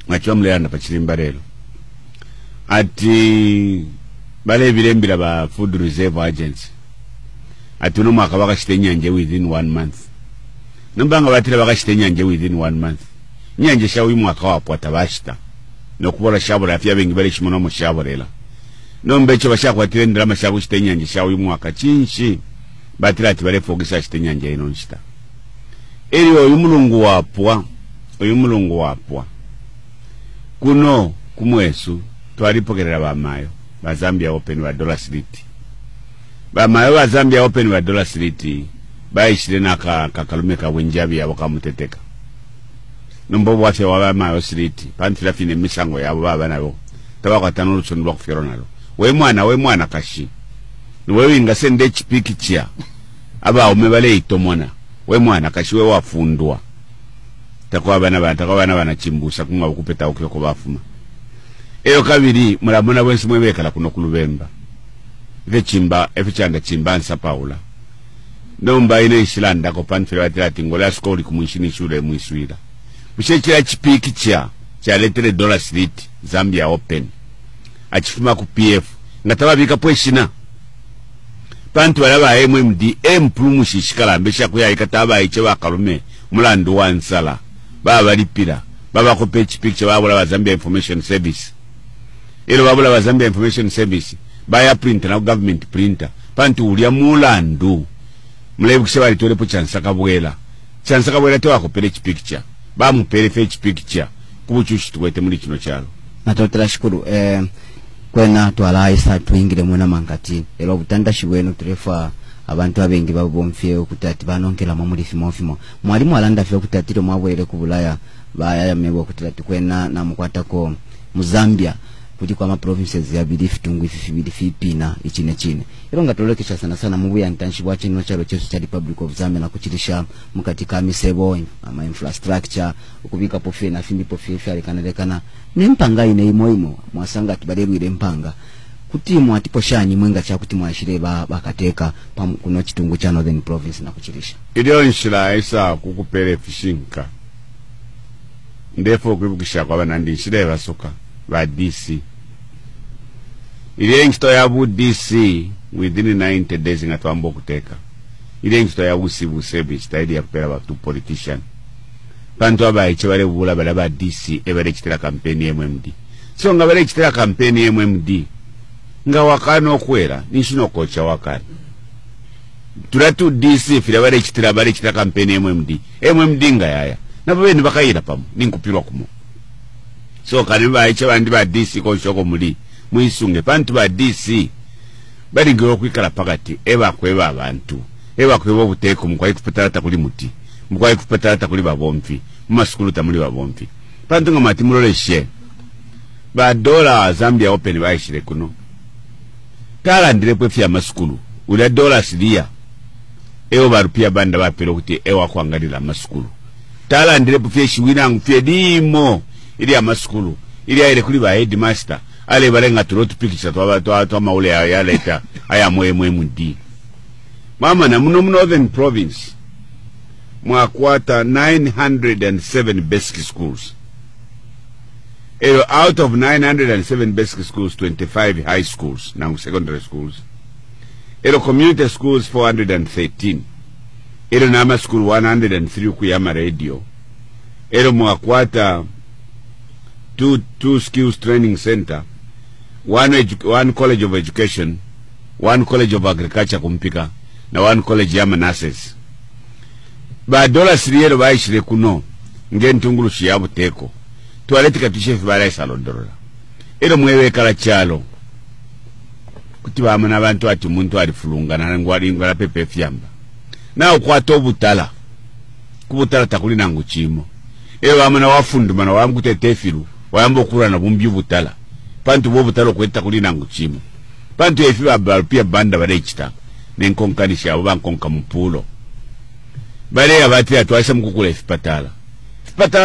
Mwachiwa mleanda pa chilimbarelo. Ati bale vilembila ba Food Reserve Agency. Ati uno mwaka waka shite nyanje within 1 month. Numbanga watila waka shite nyanje within 1 month. Nyanje shawi mwaka wapwata bashita. Nokubora shabura afya bengi bale shimono mo shaburela. Nombecho bashaka watile ndalama shawu shite nyanje shawi mwaka chinshi. Batila ati bale fogisa shite nyanje ino nshita. Eli oyumulungu wapwa. Kuno kumwesu twalipokerera bamayo ba Zambia Open wa Dollar City. Bamayo wa Zambia Open wa Dollar City baishire nakalume ka wenjabi yabo kamuteteka. Nombo bwafye wa bamayo City pantila fine misango yabo baba nabo. Tabaka tanulu sonulwa kufiro nalo. We mwana kashi. Wewe ingasende chipiki chia. Aba umebale itomona. We mwana kashi we wafundwa. Takwa bana chimbusa kunga ukupeta ukyo bafuma. Eyo kabiri mulabona wensi mwebekala kuno kulubemba. Chanda chimba nsa Paula. Nomba ine ishilanda ko panfira watirati ngola skoli kumwishini shule mwiswira. Mshechira chipiki cha letere Dollar City Zambia Open. Achifuma ku PF. Ngatawa bika pweshina. Pantu walaba MMD mpulumu shikala mbesha kuya ikataba ichewa kalume mulandu wansala. Baba lipira. Baba ko picture wabula wa Zambia Information Service. Ilo wabula wa Zambia Information Service. Baya printer na government printer. Pantu ulia mulandu. Mlebu kiseba litolepo chansaka bwela. Chansaka bwela tewa ko picture. Ba mu picture. Kubuchushi tuwete muri kino chalo. Natotela shukuru kwena twalaisa twingire mwena mankati. Elo butanda shiweno turefa abantu abengi babomfye okutati banonkela muri fimo. Mwalimu alanda fye okutatiro mwabwere ku Bulaya baya yamebo okutati kwena namukwatako mu Zambia kuti kwa ma provinces ya bilifi tungu ifipina ichine. Ero ngatolekesha sana mubuya ntantship wache no chalo chesu cha Republic of Zambia na kuchilisha mukatika misebo ama infrastructure ukubika pofe na fimbi pofe alikanelekana nempanga ine imoimo mwasanga tibalebwire mpanga kuti mwatipo shanyi mwenga cha kuti mwashire bakateka kuno chitungu cha Northern Province na kuchilisha ilio nshila isa kukupele fishinka ndefo kuribukisha kwa banandi nshile basoka ba DC ile ngito ya bu DC within 90 days ngatwambo kuteka ile ngito ya usibu service taidi ya kupela ba tu politician pantu abayiche bale bula bala ba DC ebale kitira campaign MMD so ngabale kitira campaign MMD nga wakano okwera nishino kocha wakano tulatu DC fira bale kitira campaign MMD nga yaya nabo bene bakayira pamu ninkupirwa kumo so kanimba ayiche bandi ba DC ko shoko muri muisunge pantu ba DC bali ngiro kwikala pakati ebakweba abantu ebakweba obuteko mukwayi kupatata kuli muti mukwayi kupatata kuli babomfi mumasukulu tamuli babomfi pantu ngamati muloleshe ba dola Zambia Open baishire kuno tala ndirepo fya masukulu ula dola sidia ewo barupia banda bapero kuti ewa kwangalira masukulu tala ndirepo fya shiwina ngufye dimo ili ya masukulu ili ya ile kuli ba headmaster ale balenga tulotu pikisha twa maule ya leta aya MMD mama na muno Northern Province mwakwata 907 basic schools. Out of 907 basic schools, 25 high schools, now secondary schools. Community schools 413. Nama school 103 kuyama radio. Mwakwata two skills training center, one college of education, one college of agriculture kumpika, na one college ya nurses. Ba dola siriero baishire kuno ngentungulu shiyabu teko tuwaletika tushefu bala isalondorola mwewe kala chalo kuti bamana abantu ati muntu alifulungana ngwala pepe fyamba na ukwata obutala kubutala takuli nangu chimo bamana wafundu mana wamkutetefiru wayamba okura na bumbi butala pantu bo butala kweta kuli nangu chimo pantu efiba balpia banda bale chita nenkonkanisha abo bankonka mupulo bale abati atwasha mukukula ifipatala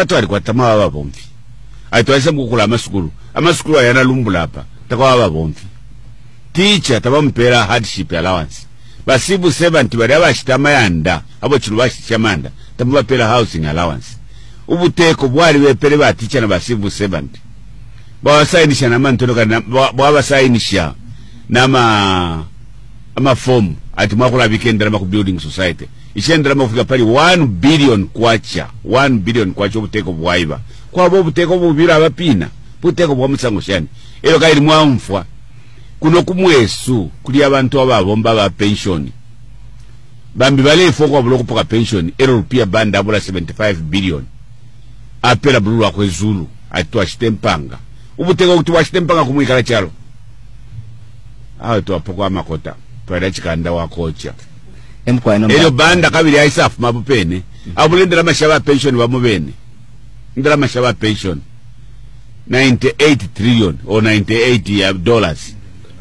to alikuwa tama baba bomfi atwasha mukukula amasukulu ayana lumbula hapa takwa baba bomfi teacher tabampera hardship allowance basibu 70 bale abashitama yanda abo chirubashi chamanda tabapera housing allowance ubuteko bwali bepere baticha na basivu 70 bawasainisha na mantonoka bawasainisha nama form ati mwakula bikendera maku building society ishendera makufika pali 1 billion kwacha ubuteko bwaiba kwa ubuteko bubira abapina buteko bwa musango shani ero kaili mwamfwa kuno kumwesu kuli abantu ababomba ba pension bambi balefo kwa buloko poka pension ero rupia banda abula 75 billion apela bululu akwezulu atwa shitempanga ubuteko kuti washitempanga kumwikala chalo aho to apoko amakota twala chikanda wa kocha ero banda kabili aisafu mabupene abulendera mashaba pension bamubene ndera mashaba pension 98 trillion or 98 dollars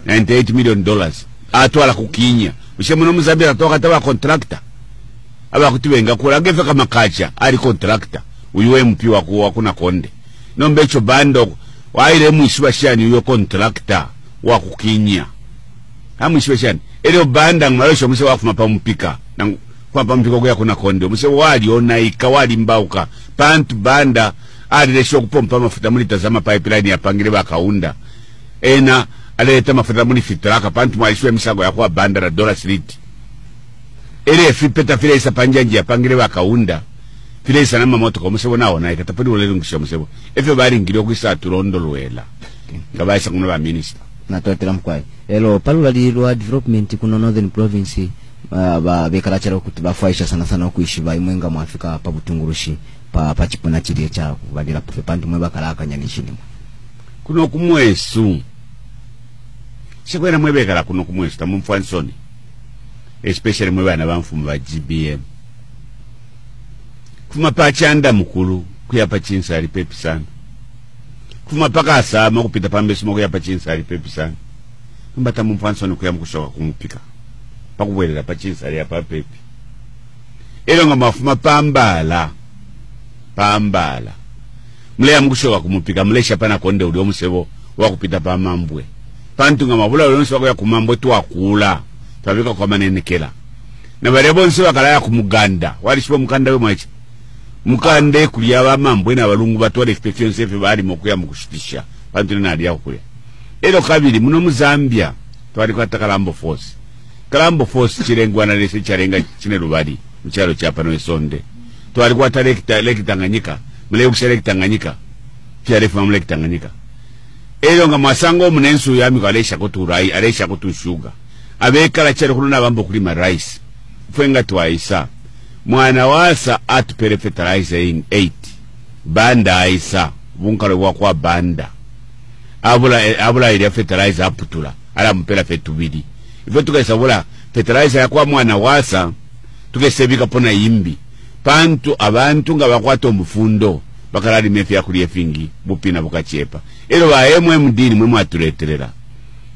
98 million dollars atwala kukinya ushemuno muzambira toka tawa contractor aba kutibenga kula gefe kama kacha ali contractor uyu MP wa kuna konde nombecho bando waile mwishiwa shani uyo contractor wa kukinya hamwishiwa shani elio banda ngmalosho mse wakuma pampika na kwa pampika kwa kuna konde mse wali onaika wali mbauka pantu banda alilesho kupompa mafuta muli tazama pipeline ya pangile bakaunda ena alileta mafuta muli fitraka pantu mwalishwe misago ya kwa banda la dollar street ele fipeta file isa panjanji ya pangile bakaunda file isa nama moto kwa msebo nao na ikatapadi ulelungisha msebo efe bari ngilio kuisa turondo luela ngaba isa kuna ba minister na tuatira mkwai elo palula li lwa development kuna northern province ba bekalachara kuti bafaisha sana kuishi ba imwenga mu Afrika pa butungurushi pa chipona chiri cha kubadila pufe pantu mwe bakalaka nyanishini kuno kumwesu sikwena mwe bekala kuno kumwesu tamumfansoni especially mwe bana bamfumu ba GBM kuma pachanda mukulu kuyapa chinsa ali pepi sana kuma paka asama kupita pambesu moko yapa chinsa ali pepi sana mbata mumfansoni kuyama kushoka kumupika pakubwelela pa chinsa ali yapa pepi elo nga mafuma pambala mleya mkushoka kumupika mlesha pana konde uli omusebo wakupita pa mambwe pantu nga mabula ulonsi wako ya kumambwe tuwakula tabika kwa manenekela na barebo nsi wakala ya kumuganda wali shipo mukanda we mwachi mukande kulia wa mambwe na walungu batuwa expectation sefe bari mokuya mkushitisha pantu nina adia kukulia elo kabili muno Muzambia tuwali kwa Kalambo Force chirengwa na lese charenga chine rubadi mchalo chapa no esonde tuwalikuwa leki Tanganyika mle ukseleki Tanganyika pia refu mleki Tanganyika elo nga masango mnensu yami kwa alesha kutu rai alesha kutu shuga abeka la chero kuluna bambo kulima rice fwenga tuwaisa mwana wasa atupere fertilizer 8 banda aisa bunkalo wakwa banda abula ile fertilizer aputula ala mpela fetubidi ifo tukaisa bula fertilizer yakwa mwana wasa tukesebika pona yimbi pantu abantu nga bakwata omufundo bakalali mefi ya kuliye fingi bupina bukachepa ero ba MMD mwe mwatuleterera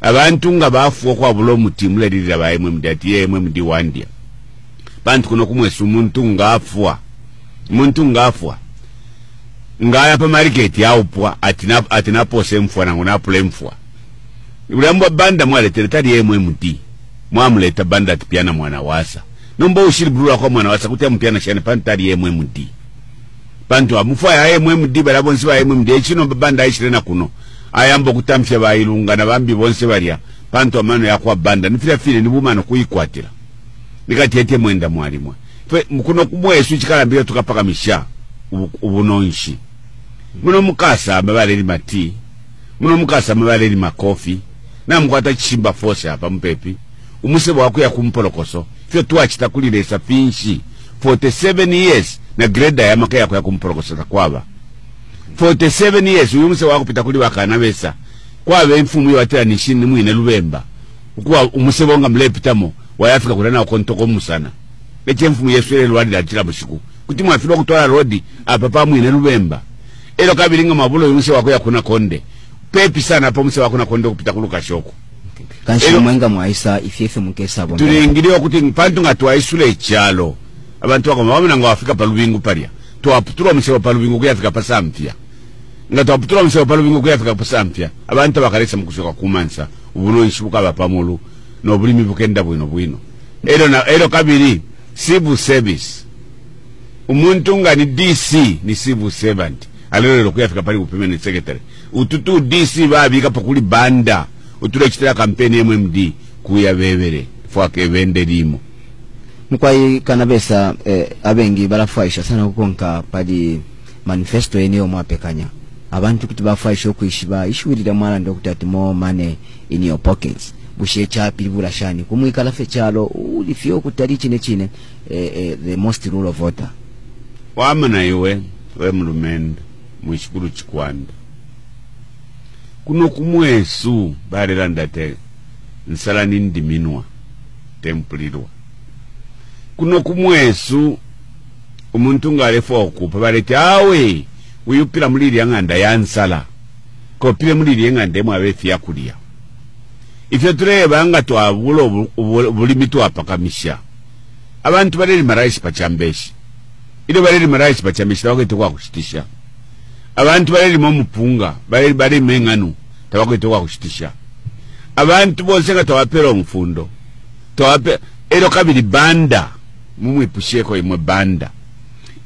abantu nga bafu kwa bulo mutimu lelira ba MMD ati MMD wandia pantu kuno kumwesu muntu ngafwa ngaya pa market ya upwa atina pose mfwa na ngona pule mfwa ulambo banda mwaletere tali MMD mwamuleta banda atipiana mwana wasa nomba ushiri bulula kwa mwana wasa kutia mpiana shane pantari MMD pantu amufwa ya MMD balabonsi ba MMD echino banda ishirena kuno ayambo kutamsha ba ilunga na bambi bonse balia pantu amano ya kwa banda nifira file ni bumano kuikwatira nikati ete mwenda mwalimwa kuno kumwesu chikalambira tukapaka misha ubunonshi muno mukasa mabale ni mati muno mukasa mabale ni makofi na mkwata chimba force hapa mpepi umusebo wako ya kumpolokoso fyo tuwachita kulile sapinshi 47 years na greda ya maka ya kumpolokoso kwaba 47 years uyu musebo wako pita kuli wakana besa kwabe mfumu yatera nishini mwine Lubemba ukuwa umusebo nga mlepitamo wayafika kulana wakontoko musana leche mfumu yesu ele lwadi la chila mshiku kuti mwafilo kutola rodi apapa mwine Lubemba elo kabilinga mabulo uyu musebo wako ya kuna konde pepi sana hapo musebo wako na konde kupita kuluka shoko kanshi mwenga mwaisa ifefe mukesa bomba tulingiriwa kuti pantu ngatwaisule echalo abantu bako bamuna ngo Afrika palubingu palia twaputula musebo palubingu kuyafika pasampya ngatwaputula musebo palubingu kuyafika pasampya abantu bakalesa mukushoka kumansa ubuno nshibuka bapamulu no bulimi bukenda bwino elo kabiri civil service umuntu nga ni DC ni civil servant alero kuyafika pali ku permanent secretary ututu DC babika pakuli banda utule kitera campaign MMD kuya bebere fwake vende limo mkwai kanabesa abengi barafaisha sana kukonka padi manifesto eneo mwapekanya abantu kuti bafaisha okwishiba ishwirira mwana ndokutati more money in your pockets bushe chapi burashani kumwikala fe chalo ulifio kutari chine the most rule of order wamana iwe we mulumende mwishikuru chikwanda kuno kumwesu barera ndate nsala nindiminwa tempulirwa kuno kumwesu umuntu ngalefo okupa balete awe uyupira muliri yanganda yansala kopire muliri yanganda mwabefi yakulia ifyo tureba nga twabulo bulimi twapakamisha abantu bareri maraisi pachambeshi ile bareri maraisi pachambeshi tabakwete kwa kushitisha abantu bareri mupunga bareri menganu tabakwete kwa kushitisha abantu bose nga tawapera omufundo tawape ero kabiri banda mumwipusheko imwe banda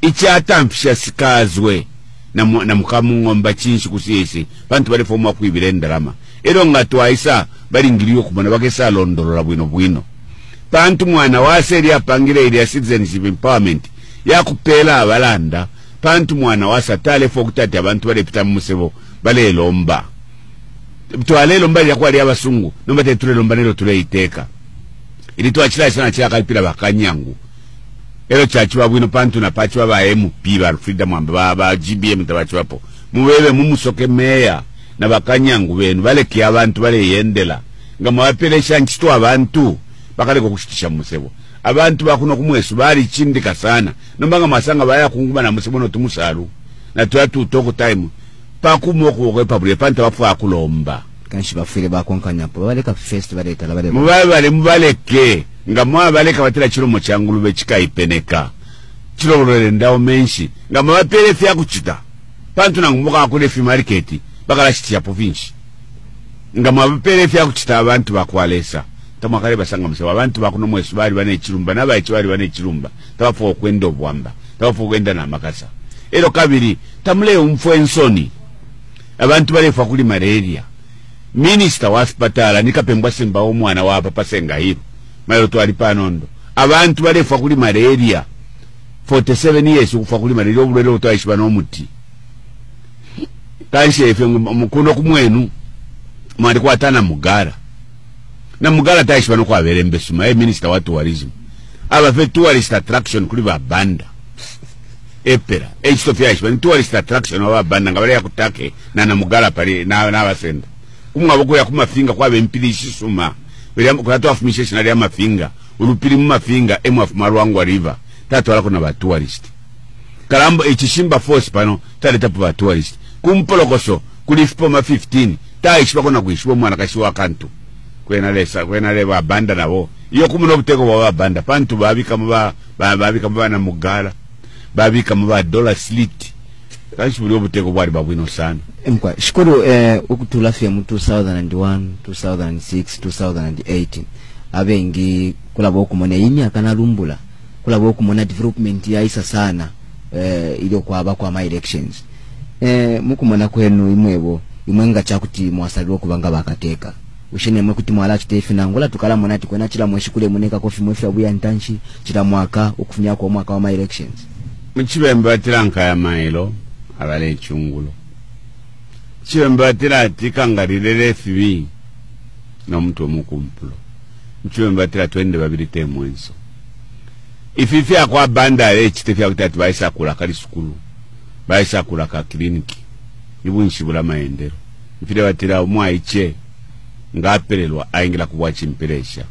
ichatampisha sikazwe na mukamungomba chinshi kusiyesi bantu bali fomu kwibira endalama ero nga twaisa bali ngiriyo kubona bakesa londolola bwino bantu mwana waseri apangire ile citizenship empowerment yakupela abalanda bantu mwana wasatale fokutati abantu bali pita musebo bale lomba twale lomba yakwali abasungu nomba tetule lomba nero tuleiteka ili twachira sana chira kalipira bakanyangu ero chachiwa bwino pantu na pachiwa ba MP ba freedom amba ba GBM tabachiwapo muwebe mumusoke meya na bakanyangu benu baleke abantu bale yendela nga mwapelesha nchito abantu bakale kokushitisha musebo abantu bakuno kumwesu bali chindika sana nombanga masanga baya kunguma na musebo no tumusalu na twatu toko time pakumoko ko pabule panta bafu akulomba kanshi bafire bakonkanya po baleka first baleta labale mubaleke nga mwabaleka batira chiromo changulube chikaipeneka chirolole ndawo menshi nga mwapele fya kuchita pantu nangumuka akule fi market bakala chitia province nga mwapele fya kuchita abantu bakwalesa tamakale basanga museba abantu bakuno mwesu bali bane chirumba nabayichi bali bane chirumba tabafu okwenda obwamba tabafu okwenda na makasa ero kabiri tamule umfwensoni abantu bali fa kuli malaria minister wa hospital nikapembwa simba omwana wa papa senga hiro mayo twali panondo abantu bali fa kuli malaria 47 years kufa kuli malaria obulero twayishibana n'omuti kanshe efe mukuno kumwenu mwandi kwatana mugara na mugara tayishibana kwa berembesuma minister wa tourism aba fe tourist attraction kuli ba banda epera Ethiopia ishibana tourist attraction wa banda ngabale yakutake na mugara pali na abasenda kumwaboko yakumafinga kwa bempilishi suma bali kulatwa afumishesha na mafinga ulupiri mu mafinga emwafu marwangu river tatu wala kuna ba tourist kalambo echishimba force pano tale tapu ba tourist kumpolokoso kulifipo ma 15 taishwa kona kuishiwa mwana kashiwa kantu kwena leba banda nabo iyo kumuno buteko bwa banda pantu babika mba na mugala babika mba dollar slit kashi buli obuteko bwali babwino sana mkwa shukuru ukutula fya mu 2001 2006 2018 abengi kulabo kumone imyaka nalumbula kulabo kumona development ya isa sana ile kwaba kwa my elections mukumona kwenu imwebo imwenga chakuti mwasaliro kubanga bakateka ushene mwe kuti mwala chitefi nangola tukala monati kwena chila mweshikule muneka kofi mwefi abuya ntanchi chila mwaka okufunya kwa mwaka wa my elections mchibembe atiranka ya mailo abale chungulo chibembe atira atikangalire FB na mtu omukumpulo mchibembe atira twende babirite mwenso ififi akwa banda chitefi akutati baisa kula kali sukulu baisa kula ka kliniki ibunshibula maendero ifire batira omwaiche ngapelelwa ayingira kubwachi mperesha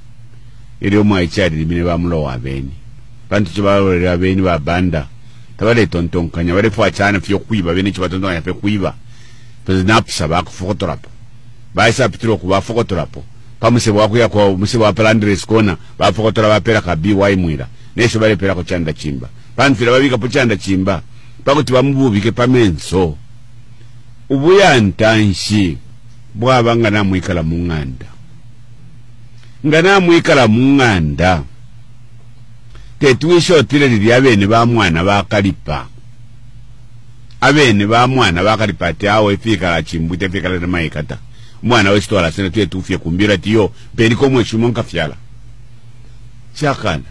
ili omwaiche alimine bamulo wabeni bantu chibalolera beni ba banda tabale tontonkanya bale fwa cyane fyo kwiba bene chibatontonkanya pe kwiba tozinapusa bakufotorapo baisa pitiro kuba fotorapo pamusebo wakuya kwa musebo wa Palandres kona bafotora bapera ka BY mwira nesho bale pera ko chanda chimba panfira babika po chanda chimba pakuti bamububike pamenso ubuya ntanshi bwaba ngana mwikala munganda tetuwisha otile lili abene ba mwana bakalipa abene ba mwana bakalipa ati awo efika la chimbute efika la maikata mwana wesitola sene tuye tufye kumbira tiyo periko mweshumo nkafyala chakana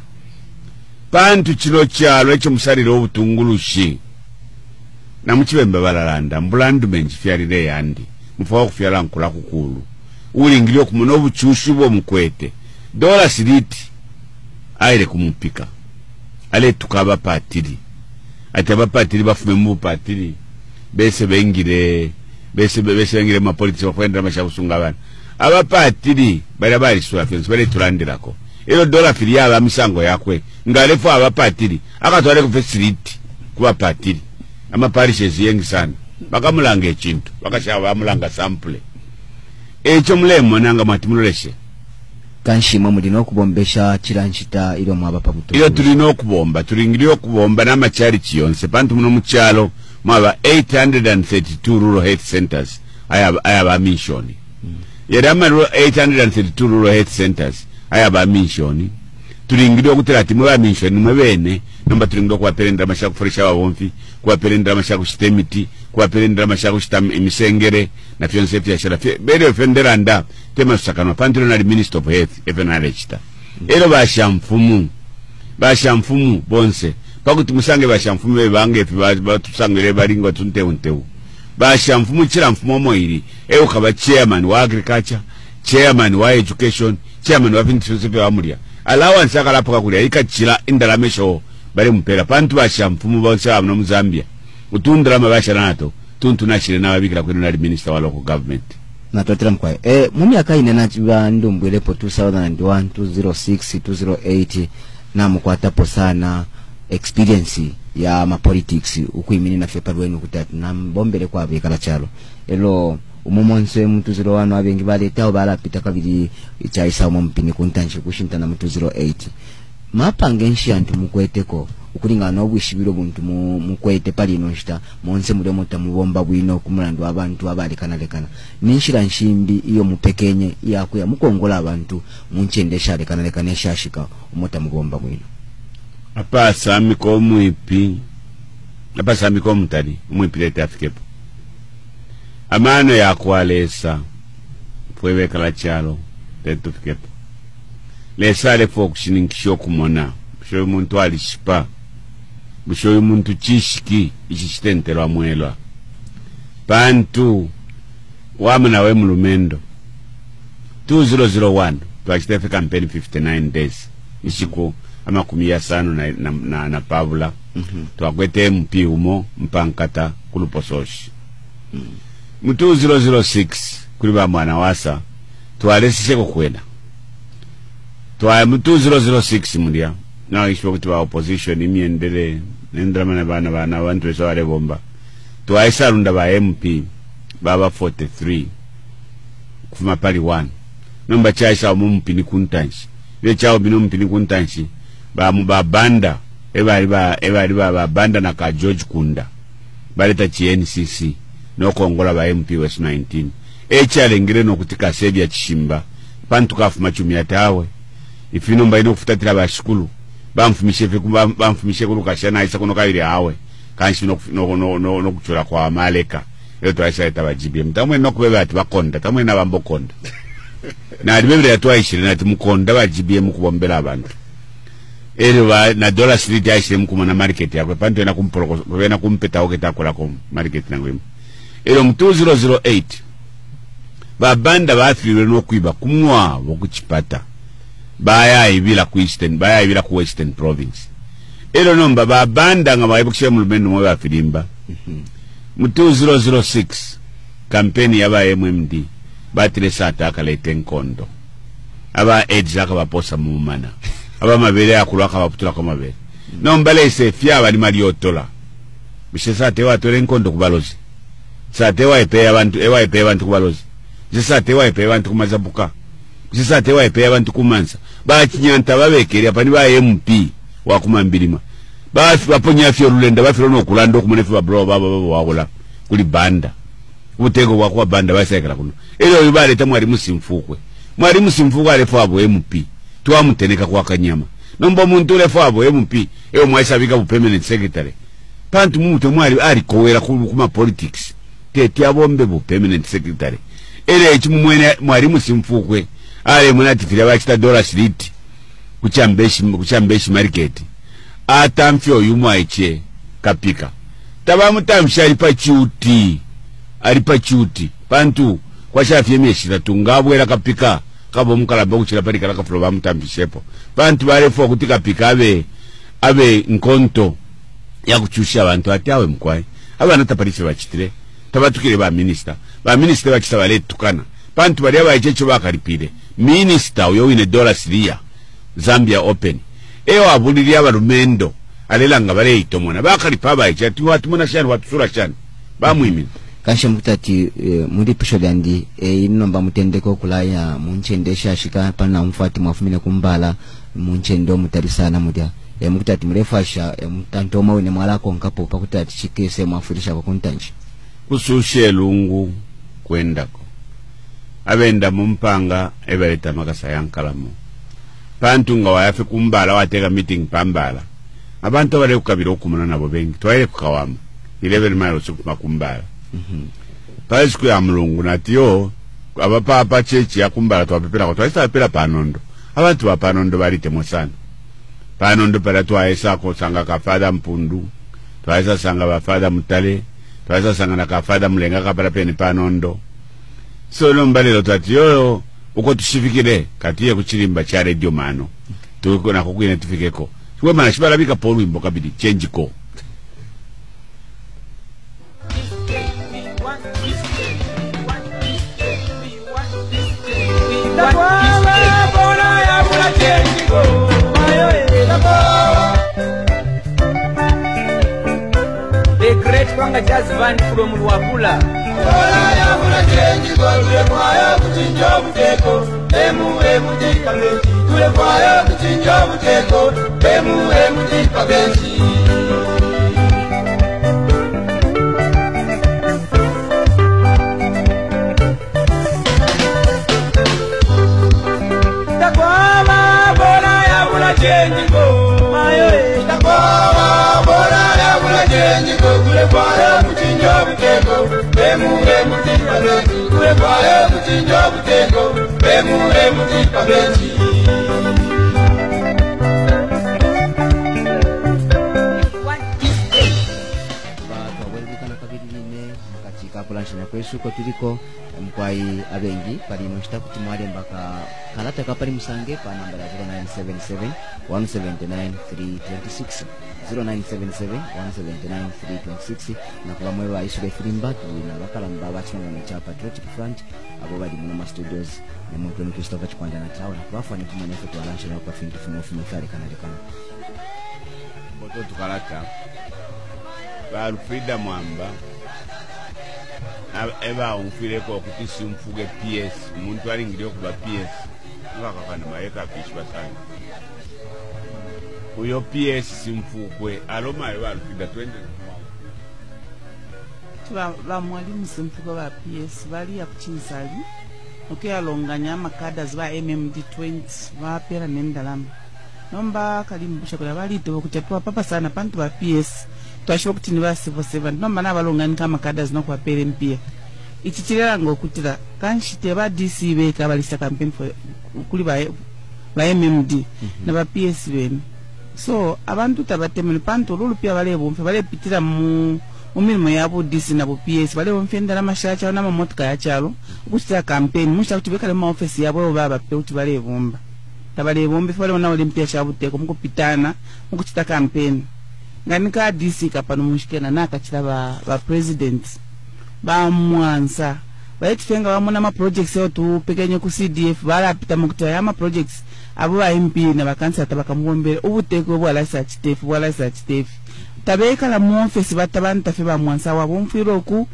pantu chilo chalo echo musalira obutungulushi na muchibembe balalanda mbulandu benji fyalire yandi mufawa kufyala nkula kukulu ulingilio kumuna obuchushu bwo mukwete dola siliti aile kumupika ale tukaba patiri ati abapatiri bafume mu patiri bese bengire mapolitisi bakwendera mashabusunga abana abapatiri bali bali swafensi bali tulandirako ero dola fili aba misango yakwe ngalefo abapatiri akatwale ku facility kuba patiri ama parishes yengi sana bakamulanga ekintu bakashaba bamulanga sample echo mulemo nanga matimuloleshe kanshima mulino okubombesha kiranchita ilo mwaba pabuto iyo tulino okubomba tulingiriyo okubomba n'amachari kiyonse pantu muno mukyalo mwaba 832 rural health centers ayaba mission yera amaru 832 rural health centers ayaba mission tulingiriyo okutera ati mwa mission mwebene nomba tulingiriyo kuwaperendera amashaku furisha abomfi kuwaperendera amashaku shitemiti kuwaperendera amashaku shitam emisengere na fyonse fyashara bere fendera nda tema sakano pantiro na minister of health evenalechita ero bashamfumu bonse pakuti musange bashamfumu bebange batusangire baringo tunteuntewu bashamfumu chira mfumo moiri ukaba chairman wa agriculture, chairman wa education, chairman wa finance wa mulia allowance akalapoka kulia ikachira indalamesho bali mpera pantu bashamfumu bonse abno mu Zambia utundira mabasha nato tuntunashire nababikira kwino na minister wa local government na totera mkwae mumi akaine na chiba ndumbwelepo 2001 206 208 na mkwatapo sana experience ya ma politics ukuimini na fepa rwenu kutatu na mbombele kwa bekala chalo elo umumonse mtu 01 abengi bale tao bala pita kabiri ichaisa mpini kuntanshi kushinta na mtu 08 mapangenshi antu mukweteko ukulingana obwishibiro buntu mukwete pali nonshita monse muri mota mubomba bwino kumulandu abantu abalekanalekana ninshira nshimbi iyo mupekenye yakuya mukongola abantu munchendesha lekanalekana shashika umota mubomba bwino apasa amiko muipi apasa amiko mutali muipi leta afikepo amano yakwalesa fwewe kala chalo tetu fikepo lesale fo kushininkisho kumona shoyo muntu alishipa bushoyo muntu chishiki ichitenterwa mwelwa pantu wamna we mulumendo 2001 twachitefe campaign 59 days ishiku ama kumia sano na Pavula twakwete MP umo mpankata kulupososhi mu 2006 kuli ba mwana wasa twalesishe kukwenda twa mu 2006 mundia na ishwa kuti wa opposition imiendele nendramana bana abantu eswale bomba twaisa runda ba MP baba 43 kufuma pali 1 nomba chaisa mu mpini kuntanshi le chao bino mpini kuntanshi ba mubabanda ebali ba banda na ka George Kunda baleta NCC no kongola ba MP West 19 echalengire no kutika sebya chishimba pantu kafuma chumi atawe ifino mba ino kufutatira ba shikulu bamfumishe kulukashana isa kuno kaire awe kanshi no kuchura kwa amaleka yo twaisha etaba GBM tamwe no kubeba ati bakonda tamwe na bambokonda na alibebere atwaishire nati mukonda ba GBM kubombera abantu ero na dollar street yaishire mkumana market yakwe panto ena kumpoloko ena kumpeta oketa kola ko market nangwemo ero mu 2008 babanda baafiriwe no kwiba kumwa wokuchipata baya ibila ku Western province ero nomba babanda nga bayibukishe mu lumendo mwe bafirimba mu 2006 campaign yaba MMD batire sataka lete nkondo aba edzaka baposa mu mana aba mabere akulaka baputula ko mabere nomba lese fya bali maliotola bishesa tewa tole nkondo kubalozi satewa epe abantu kubalozi zisate wa epe abantu kumazabuka zisate wa epe abantu kumansa bachinyanta babekeri apani ba MP wa kumambirima bafi baponya fyo rulenda bafiro no kulanda okumunefu ba bro baba wakola kuli banda ubutego bwa kwa banda basekera kuno ero yibale tamwali musimfukwe mwali musimfukwe alefu abo MP twamuteneka kwa kanyama nomba omuntu lefu abo MP eyo mwaisabika bu permanent secretary pantu muntu mwali ali kowera kuma politics tete abombe bu permanent secretary ele ekimu mwene mwali musimfukwe ale munatifira bakita $3 kuchambeshi market atamfyo yumwa eche kapika tabamutamsha alipa chuti pantu kwa shafye myeshira tungabwera kapika kabo mukalaba kuchira pali kalaka flo bamutampishepo pantu balefo kuti kapika abe nkonto ya kuchusha abantu atyawe mkwai abana taparise bachitire tabatukire ba minister bachita bale tukana pantu bali abayecho bakalipire minister uyo wine $3 Zambia Open eyo abuliri abalumendo alelanga bale itomona bakalipa abayecho ati watu mona shani watu sura shani bamwimina kasha mutati muri pisho lyandi inomba mutendeko kulaya munchendesha shika pana mfati mwafumine kumbala munchendo mutari sana mudya mutati murefasha mutantoma wene mwalako nkapo pakutati chikese mwafurisha kwa kuntanji kusushe lungu kwendako abenda mumpanga ebaleta makasa yankalamu pantu nga wayafe kumbala wateka meeting pambala abantu bale kukabira okumana nabo bengi twaye kukawama 11 miles kumbala Paisiku ya mlungu natiyo abapapa chechi ya kumbala twapepera kwa twaisa pepera panondo abantu ba panondo balitemo sana panondo pala twaisa ko sanga kafada mpundu twaisa sanga bafada mutale twaisa sanga na kafada mlenga kapala peni panondo so lombalelo twatiyo uko tushifikire katiye kuchirimba cha radio mano tuko na kukwine tufikeko tuwe mana shibala bika polu imbo kabidi change ko The great Kwanga Jazz Band from Luapula. Kwesuko tuliko mkwai abengi pali noshita kutimwale mbaka kalata kapali musange pa namba 0977 179 326 0977 179 326 na kwa mwewa isule filimba na wakala mbaba chunga na cha Patriotic Front abo bali mu studios na mtu ni Christopher Chikwanda na tawa na kwa ni tumane fetu alansha na kwa fintu fumo fari kana boto tukalata ba Frida Mwamba eba umfire ko kutisi umfuge PS umuntu aringiriyo kuba PS ngaka kana mayeka fishwa sana uyo PS simfukwe aloma eba Frida 20 ba mwalimu simfukwe ba PS bali yakuchinsali okuyalonganya amakada ziba MMD 20 bapera nendalama nomba kalimbusha kula bali to kuchapwa papa sana pantu ba PS twashiwa kuti ni basi vo 7 nomba nabalongani kama kada zinokuwa pere mpia ichichirera ngokutira kanshite ba DC beka balisa campaign for kuli ba MMD na ba PS bene so abantu tabatemene panto lulu pia bale bomfe bale pitira mu umilimo yabo DC na bo PS bale bomfenda na mashacha na mamotka ya chalo ukutira campaign musha kuti bekale mu office yabo baba pe kuti bale bomba tabale bombe fale wana olimpia chabuteko mukupitana mukuchita campaign nganika DC kapano mushikena nakachira ba president ba mwanza baitfenga bamona ma projects yotu pekenye ku CDF bala pita mukutaya ya ma projects abo ba MP na bakansa tabakamuombere ubuteko bwa research TF tabeka la mu office batabanta fe ba mwanza wabo mfiroku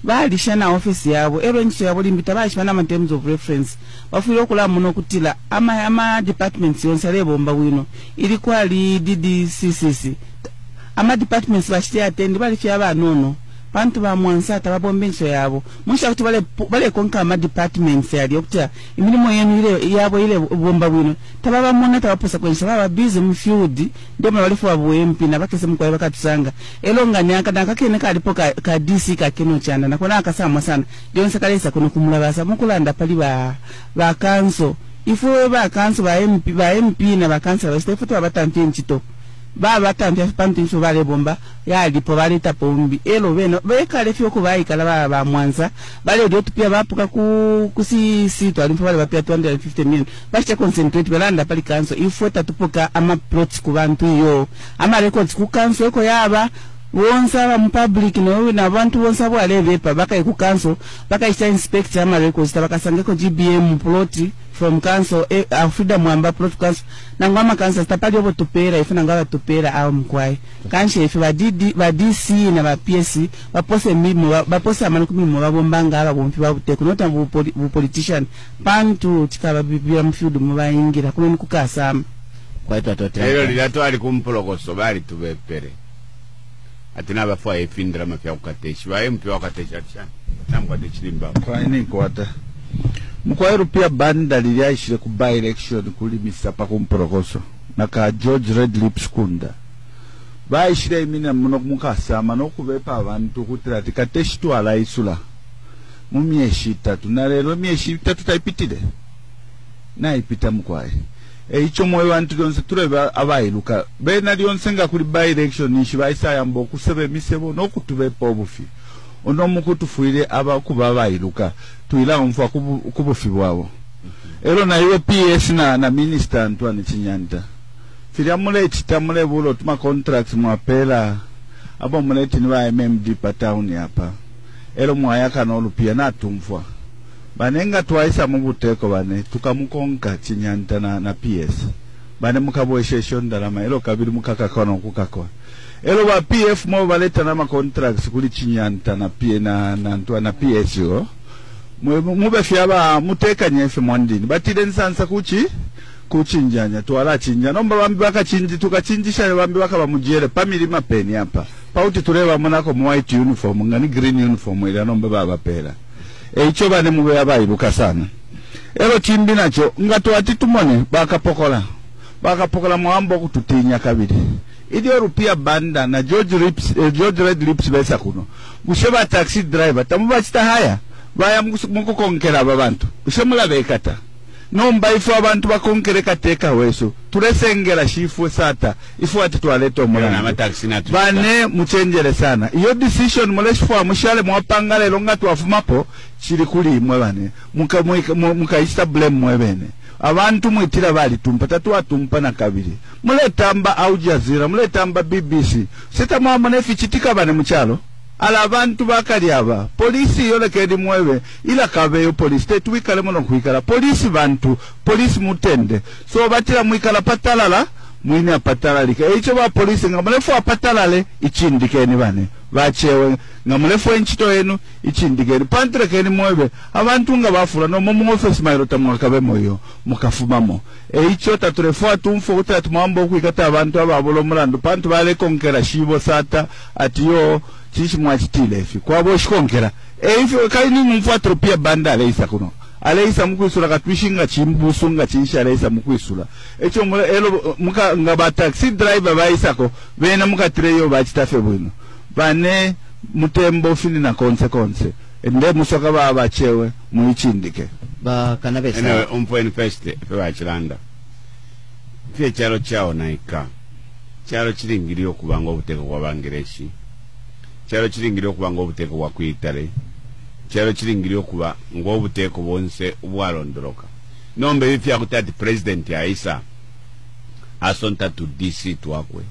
balisha na office yabo ero nchi yabo limbita bashimana ma terms of reference bafiro kula muno kutila ama departments yonsale bomba wino ilikuwa li DDCCC ama departments bashite attend bali fya banono bantu ba mwansata babombe nso yabo musha kuti bale konka ama departments yali okuta imirimo yenu ile yabo ile bomba bwino tababa mona tabaposa kwensa baba busy mu field ndio balifu abo MP na bakese mukwaye bakatusanga elonga nyaka nakakene kalipo ka DC ka kino chanda nakona akasama sana jonse kalesa kuno kumulabasa mukulanda pali ba kanso ifo ba kanso ba MP na ba kanso ba stefuto abatampi nchito baba tampi pantu nso bale bomba ya lipo bale tapombi elo beno bekale fyo kubayikala ba mwanza bale odi otupia bapuka ku si to alimpo bale bapia 250 million bache concentrate belanda pali kanso ifo tatupoka ama plots ku bantu yo ama records ku kanso eko yaba wonsa ba public no na bantu wonsa bwale bepa baka ku kanso baka isa inspect ama records tabakasangeko GBM plot from council afida mwamba plot council nangama council tapali obo tupera ifuna ngaba tupera au mkwai kanche ifi ba DC na ba PS bapose mimo bapose amana kumimo babombanga aba bomfi babuteko nota bu politician pantu tikaba bibira mfield mu bayingira kumwe kukasama kwa ito atotera ero lilato ali kumpolokoso bali tubepere atina bafwa efindra mafya kukateshi ba MP wakateshi atshana tamkwa techilimba kwa ini kwata mukwaero pia banda liliaishile ku by election kulimisa pa kumporokoso naka George Red Lips Kunda baishile imina muno mukasama nokubepa abantu kutira tikateshi twala isula mu myeshi 3 na lero myeshi 3 taipitide na ipita mukwaye icho moyo wantu yonse tureba abayiluka bena lyonse nga kuli by election nishi baisaya mbo kusebe misebo nokutubepa obufi ono mukutufuire abakuba bayiluka tuila umfwa kubufi bwabo ero na iwe PS na minister Antoine Chinyanta filia mule chitamule bulo tuma contracts mwapela abo muleti ni wa MMD pa town hapa ero mwayaka no lupia na tumfwa banenga twaisa mubuteko bane tukamukonka Chinyanta na PS bane mukaboeshe shondalama ero kabiri mukaka kono kukakwa elo ba PF mo baleta na ma contracts kuli Chinyanta na PA na Antoine na PS yo mube fiaba muteka nyefe mwandini batide nsansa kuchinjanya twala chinja nomba bambi bakachinji tukachinjisha bambi bakaba mujere pamilima peni hapa pauti tuleba monako mu white uniform ngani green uniform ila nomba baba pera icho bane mube abayibuka sana elo chimbi nacho ngato atitumone bakapokola mwambo kututinya kabiri idio rupia banda na George Red Lips besa kuno busheba taxi driver tamuba chita haya baya muko konkera abantu ushemula bekata nomba ifu abantu bakonkere kateka weso turesengera shifu sata ifu ati twaleto mulana bane muchenjere sana iyo decision muleshifu amushale mwapangale longa twafumapo chiri kuli imwe bane mukaista blame mwebene abantu mwitira bali tumpa tatu atumpa na kabiri muletamba Al Jazeera muletamba BBC sita mwamone fichitika bane muchalo ala abantu bakali aba polisi yolekedi mwebe ila kabeyo polisi tetuikale muno kuikala polisi bantu polisi mutende so batira muikala patalala mwine patalalika echo ba polisi ngamulefu apatalale ichindikeni bane bachewe ngamulefu enchito yenu ichindikeni pantrekeni mwebe abantu nga bafula no mu office mairo tamwakabe moyo mukafumamo echo taturefu atumfo utatu mambo kuikata abantu ababulo mulando pantu bale konkera shibo sata atiyo chishi mwachitilefi kwa bo shikonkera ifi kaini mumfuatro pia banda aleisa kuno aleisa mukwisula katwishinga chimbusunga chinsha aleisa mukwisula echo elo muka ngaba taxi driver baisako bena mukatireyo bachitafe bwino bane mutembo fini na konse ende musoka baba chewe muichindike ba kanabesa ene umpoen fest ewa chilanda fie chalo chao naika chalo chiringiri okubanga obuteko kwa bangereshi chalo chiringiri okubanga obuteko kwa kuitale chalo chiringiri okuba ngobuteko bonse obwalondoroka nombe bifya kutati president ya Isa asonta to DC twakwe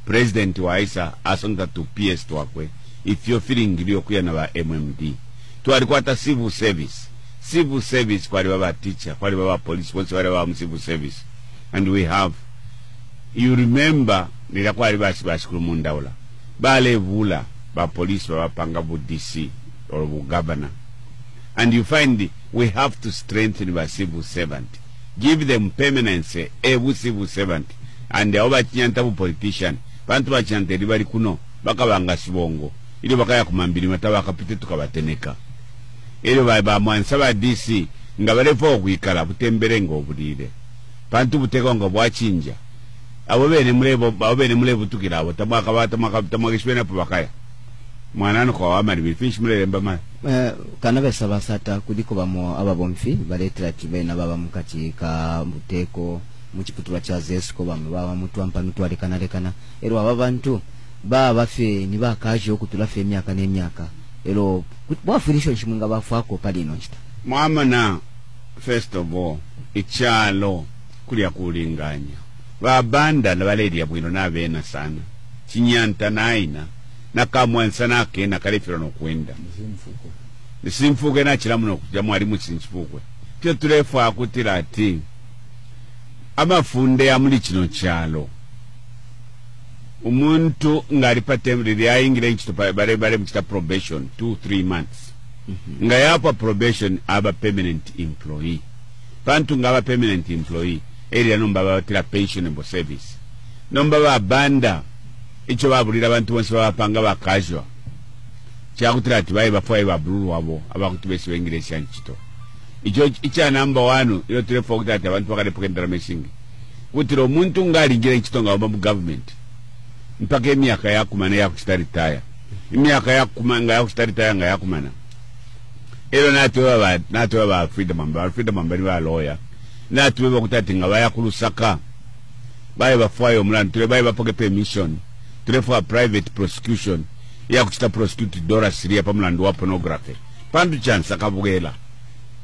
president wa Isa asonta to PS twakwe ifyo firingiri okuya na ba MMD twalikwata civil service kwali baba teacher kwali baba police bonse wale baba civil service and we have you remember nila kwali bashikulu mundaula bale vula ba police baba panga bu DC or bu governor and you find we have to strengthen the civil servant give them permanence bu civil servant and oba chinyanta bu politician bantu bachante libali kuno bakabanga sibongo ili bakaya kumambiri matawa kapite tukabateneka ili ba mwansa ba DC nga balepo okwikala butembere ngo obulire pantu buteko ngo bwachinja abo bene mulebo tukira abo tamwakishwena po bakaya mwanano kwa wamali bifish mulemba ma kana basata kuliko bamo ababomfi baletera tibena baba mukati ka buteko muchiputula cha Zesco baba mutu ampa mitwale kanalekana ero ababantu bafe ni bakaje okutulafe emyaka n'emyaka ero bwafirisho nshimwenga bafako palino nchita mwamana first of all ichalo kulia kulinganya babanda na baledi ya bwino nabena sana chinyanta naina nakamwansa nake nakalefiro nokwenda nisimfuke nachira muno kuja mwali muchinchifukwe tyo tulefu akutira ati amafunde ya muli kino kyalo umuntu ngari patemri ya ingire nchito bare mchita probation 2-3 months nga yapa probation aba permanent employee pantu ngaba permanent employee eri nomba batira pensionable service nomba babanda icho babulira abantu bonse babapanga bakajwa kyakutira ati baye bafaye babulu wabo abakutubesi wengire chanchito icho icha number 1 ilo telefo kutati abantu bakale pokendera machine kutira omuntu ngali ngire nchito nga mu government mpaka emyaka yakumana yakustaritaya emyaka yakumanga yakustaritaya nga yakumana ero natwe ba freedom ambari ba lawyer natwe bakutati nga bayakulusaka baye bafaye omulano tule baye bapoke permission tule for private prosecution yakuchita prosecute dora siria pamulando wa pornography pandu chance akabugela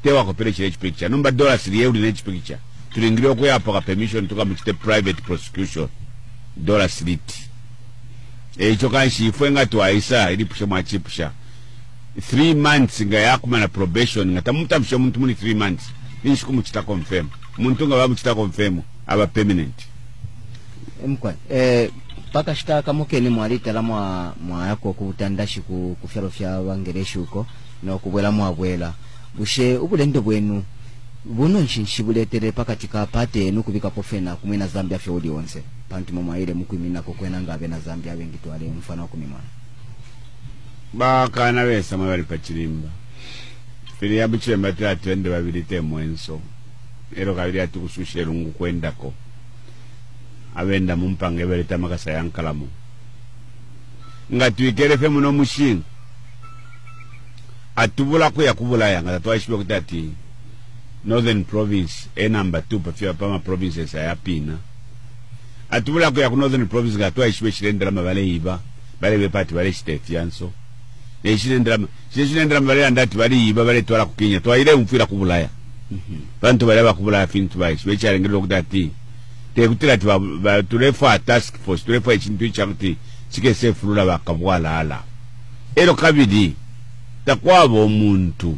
tewa kopere chile picture number dora siria uli nechi picture tulingire okuyapoka permission tukamchite private prosecution dora siliti echo kanshi ifwenga twaisa ili pusha mwachipusha 3 months nga yakumana probation nga tamutamsha muntu muni 3 months nishiku mchita confirm muntu nga bamuchita confirm aba permanent mkwa paka shitaka mukeni mwalitala mwa yako kutandashi kufyalo fya wangereshi uko no kubwela mwabwela bushe ubulendo bwenu buno nshibuletere paka tikapate nukubika pofena kumwena Zambia fya uli onse pantu mwaile mukwimina kokwena ngabe na Zambia bengi twale mfano kumimana baka na besa mwali pachirimba fili ya bichemba twende babirite mwenso ero kabiri atukusushe lungu kwendako abenda mumpange beleta makasa yankalamu ngatuikerefe muno mushinga atubula ko yakubula yanga twashibwe kutati Northern Province number 2 pafya pama provinces ayapina atubula ko ya Northern Province gatwashibwe shirendera mabale iba bale bepati bale shitefianso shirendera mabale andati bali iba bale twala kukinya twaile umfira kubulaya bantu bale bakubulaya fintu baishwe cyarengero kutati tekutira tulefa task force tulefa ikintu cyakuti kikese fulula bakabwala ala ero kabidi takwabo omuntu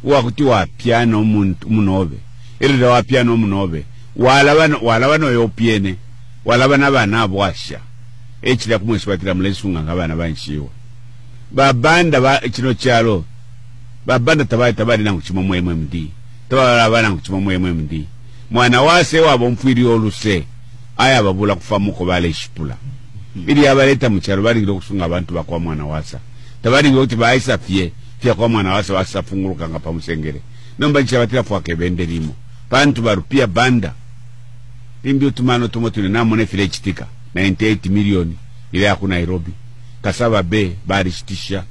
wakuti wa piano omuntu munobe ero wa piano munobe walabano yopiene walabana bana abwasha ekira kumwesibatira mulesunga ngabana banshiwa babanda kino kyalo babanda tabali nangu kimomwe MMD tabala nangu kimomwe MMD mwana wase wabo mfiri oluse aya babula kufamuko bale shipula ili abaleta mucharo bali ngiro kusunga abantu bakwa mwana wasa tabali ngoti baisa fye kwa mwana wasa wasa funguluka ngapa musengere nomba nchabatira fwa kebende limo pantu barupia banda limbi utumano tumotune namone file chitika 98 milioni ile ya ku Nairobi Kasaba Bay bari shitisha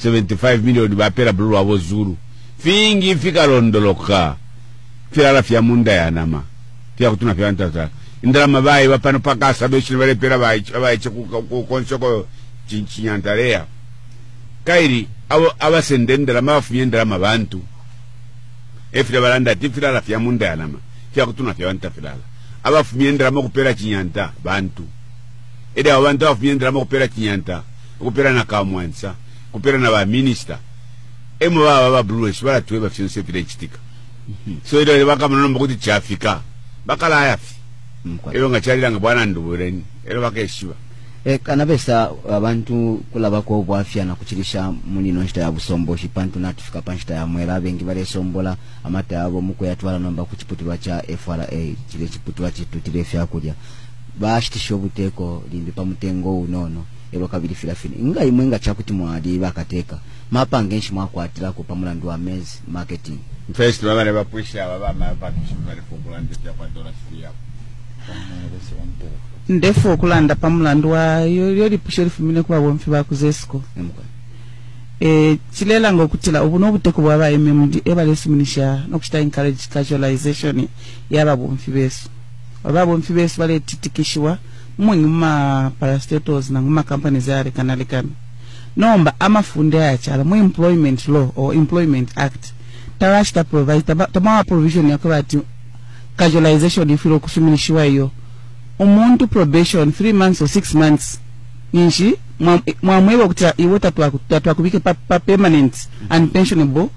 75 milioni bapera bulu wabo zuru fingi fika londoloka fira fya munda ya nama fya kutuna fya ntata indra mabai bapano paka sabeshini bale pera bai ku konsoko chinyantarea kairi abasendendera mafuyendera mabantu efira balanda tifira la fya munda ya nama fya kutuna fya ntafira abafuyendera makupera chinyanta bantu ede abantu abafuyendera makupera chinyanta kupera na kamwansa kupera na ba minister emo baba blues bala tuwe bafyonse fira chitika so ilo bakamuno mbukuti chafika bakala ayafi elo ngachalira ngabwana ndubureni elo bakeshiba kanabesa abantu kulaba ko bwafya na kuchirisha munino nshita ya busombo shipantu natufika panshita ya mwera bengi bale sombola amata yabo muko yatwala nomba kuchiputulwa cha FRA chile chiputulwa chitu tile fya kulya bashitisho buteko limbi pamutengo unono ero kabiri filafini nga imwe nga chakuti mwadi bakateka mapa ngenshi mwakwatira ko pamulandu wa mezi marketing first baba ne bapusha baba mapatushi bali fokulanda kwa dola siya ndefu okulanda pamulandu wa yoli pusheri fumine kwa bomfi bakuzesiko chilela ngokutila ubuno obuteko bwaba MMD ebalesimunisha nokushita encourage casualization yaba bomfi besu baba bomfi besu bale titikishwa muma parastatals na nguma companies ya rekanalekana nomba amafunde ayachala mu employment law or employment act tawashita provide tamawa provision yakobati casualization ifiro kusuminishiwa iyo umuntu probation 3 months or 6 months ninshi mwamwewa kutila iwota tuwakubike pa permanent and pensionable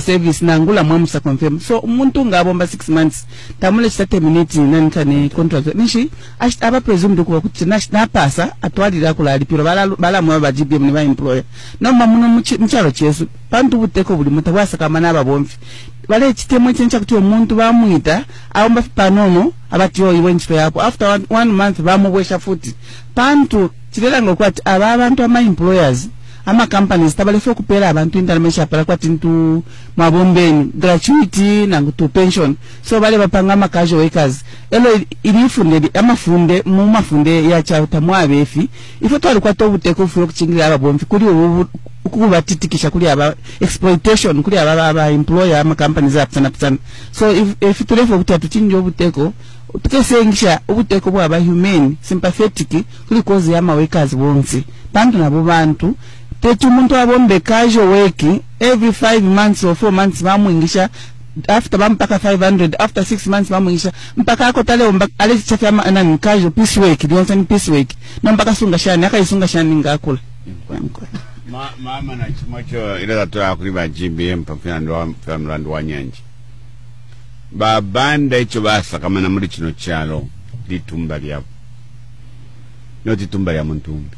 service nangula mwamusa confirm so umuntu ngabomba 6 months tamule chita terminate nankane contract ninshi aba presumed kuba kuti na pasa atwalira kula alipiro bala mwa ba GBM ni ba employer noma muno mchalo chesu pantu buteko buli mutawasa kama naba bomfi bale chitemo chencha kuti umuntu bamwita awomba panono abati yo iwenchito yapo after one month bamubwesha futi pantu chilela ngokwati aba abantu ama employers ama companies tabalefe kupela abantu intermesha para kwati ntu mabombeni gratuity na to pension so bale bapanga ama casual workers elo ilifunde amafunde mu mafunde ya chauta mwabefi ifo twali kwato buteko fulo kuchingira aba bomfi kuli ukuba titikisha kuli aba exploitation kuli aba employer ama companies apsana so if tulefe kutatu chinjo ubuteko tukesengisha ubuteko bwa aba humane sympathetic kuli cause ya ma workers bonse bantu nabo bantu tetu umuntu abombe casual working every 5 months or 4 months bamwingisha after bampaka 500 after 6 months bamwingisha mpaka akotale ombaka ale chafya nani casual piece work dionsani piece work no mpaka sunga shani akaisunga shani ngakula mama na chimocho ile tatoa kuliba GBM pamulando wa nyanji babanda icho basa kama na muri kino kyalo litumba lyabo noti tumba lya muntumbi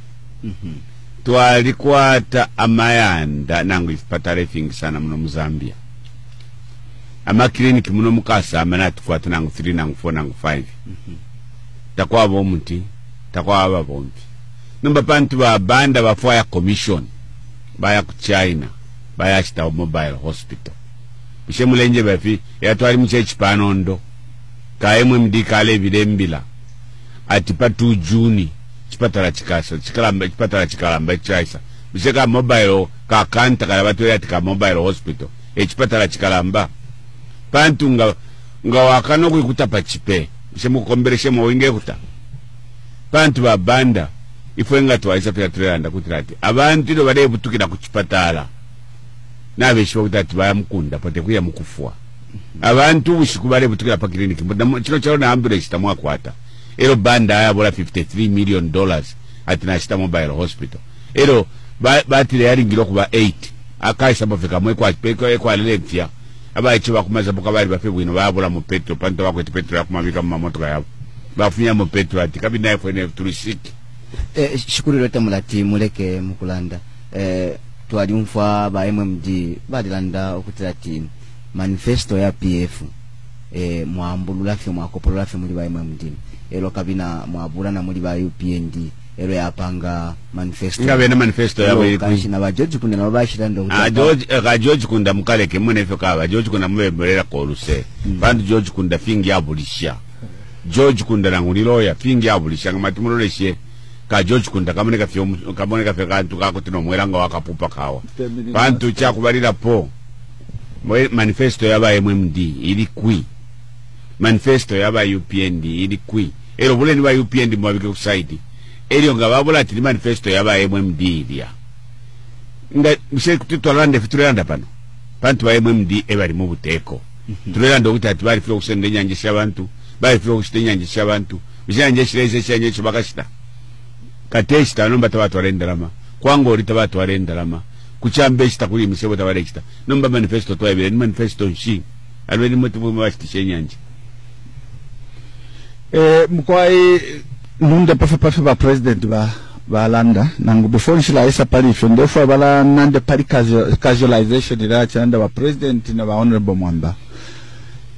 twalikwata amayanda nangu ifipatale fingi sana muno Muzambia ama clinic muno mukasa amana tufuata nangu 3 nangu 4 nangu 5 takwa bomuti takwa ababombi numba pantu babanda bafaya commission baya ku China baya chita mobile hospital bishe mulenje bafi yatwali muchechi panondo ka MMD kale vidembila atipa 2 Juni chipatala chikasa chipatala chikalamba chaisa biseka mobile ka kanta kala batu yati ka mobile hospital chipatala chikalamba pantu nga wakano kuikuta pachipe bishe mukombereshe mwinge kuta pantu babanda ifwenga twaisa pya trenda kutirati abantu ndo bade butukira ku chipatala nabesho kutati bayamukunda pote kuya mukufwa abantu ushikubale butukira pa clinic chino chalo na ambulance tamwakwata ero banda ayabola $53 million ati nashita mobile hospital ero batile yaringiro kuba 8 akaisa bafika mwe kwa lelefya abayicho bakumaza boka bali bafe bwino babola mu petro panto bakwete petro yakumabika mu mamotoka yabo bafunya mu petro ati kabina yafo ne tulisiki shukuru lote mulati muleke mukulanda twali umfa ba MMD badilanda okutirati manifesto ya PF mwambulula fyo mwakopolola fyo muri ba MMD elo kabina mwabula na muri ba UPND elo yapanga manifesto ngabe na manifesto yabo iri na ba George kunda na bashira ndo George kunda mukaleke mune fyo kaba George kunda mubemberera ko luse bandu George kunda fingi yabulisha George kunda nanguliloya fingi yabulisha ngamatumuloleshe ka George kunda kamoneka fyo kantu kako tino mweranga wakapupa kawa bantu cha kubalira po manifesto yaba MMD iri kwi manifesto yaba UPND iri kwi ero buleni ba UPND mwabike ku side ero ngababula ati manifesto yaba MMD ilia nga mse kutitwalande fituranda pano pantu ba MMD ebali mu buteko tulenda okutati bali fyo kusende nyanje shabantu bali fyo kusende nyanje shabantu bijanje shireze shanye chibakashita kateshita nomba tabatwarendalama kwango ori tabatwarendalama kuchambe shita kuli misebo tabarechita nomba manifesto twabire ni manifesto nshi alweni motivu mwashtishe nyanje mkwai nunda pafe ba president ba landa nangu before nshila isa parifyo ndefu bala nande pari casualization ila chanda ba president na ba honorable mwamba